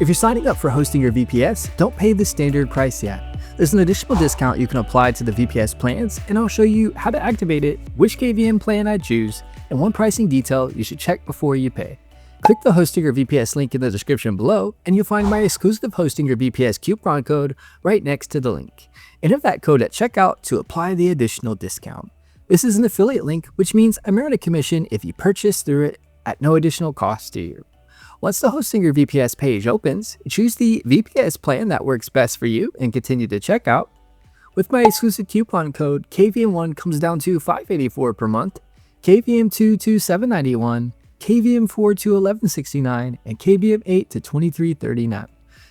If you're signing up for hosting your VPS, don't pay the standard price yet. There's an additional discount you can apply to the VPS plans, and I'll show you how to activate it, which KVM plan I'd choose, and one pricing detail you should check before you pay. Click the Hosting Your VPS link in the description below, and you'll find my exclusive Hosting Your VPS coupon code right next to the link. Enter that code at checkout to apply the additional discount. This is an affiliate link, which means I earn a commission if you purchase through it at no additional cost to you. Once the Hosting Your VPS page opens, choose the VPS plan that works best for you and continue to checkout. With my exclusive coupon code, KVM1 comes down to $584 per month, KVM2 to $791, KVM4 to $1169, and KVM8 to $2339.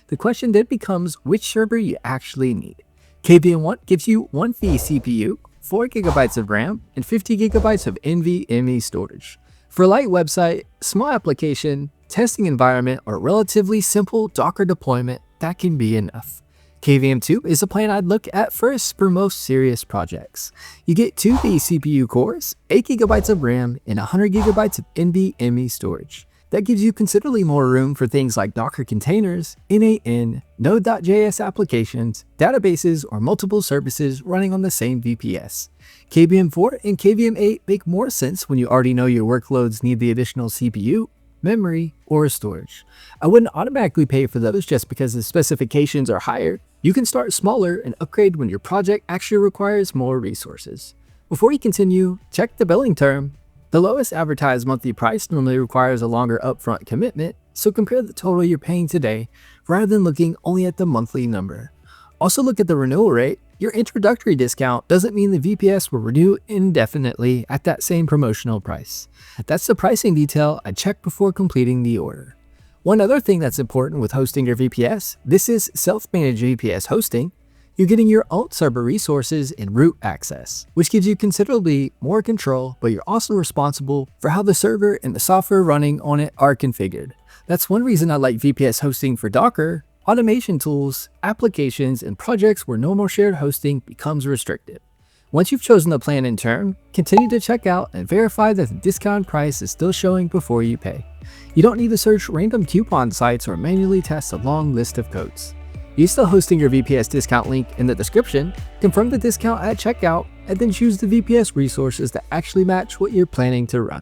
The question then becomes which server you actually need. KVM1 gives you 1 vCPU, 4 GB of RAM, and 50 GB of NVMe storage. For a light website, small application, testing environment, or relatively simple Docker deployment, that can be enough. KVM2 is a plan I'd look at first for most serious projects. You get 2 vCPU cores, 8 GB of RAM, and 100 GB of NVMe storage. That gives you considerably more room for things like Docker containers, N8N, Node.js applications, databases, or multiple services running on the same VPS. KVM4 and KVM8 make more sense when you already know your workloads need the additional CPU, memory, or storage. I wouldn't automatically pay for those just because the specifications are higher. You can start smaller and upgrade when your project actually requires more resources. Before you continue, check the billing term. The lowest advertised monthly price normally requires a longer upfront commitment, so compare the total you're paying today rather than looking only at the monthly number. Also look at the renewal rate. Your introductory discount doesn't mean the VPS will renew indefinitely at that same promotional price. That's the pricing detail I check before completing the order. One other thing that's important with hosting your VPS, this is self-managed VPS hosting. You're getting your own server resources and root access, which gives you considerably more control, but you're also responsible for how the server and the software running on it are configured. That's one reason I like VPS hosting for Docker, automation tools, applications, and projects where normal shared hosting becomes restricted. Once you've chosen the plan in turn, continue to check out and verify that the discount price is still showing before you pay. You don't need to search random coupon sites or manually test a long list of codes. Use the Hosting Your VPS discount link in the description, confirm the discount at checkout, and then choose the VPS resources that actually match what you're planning to run.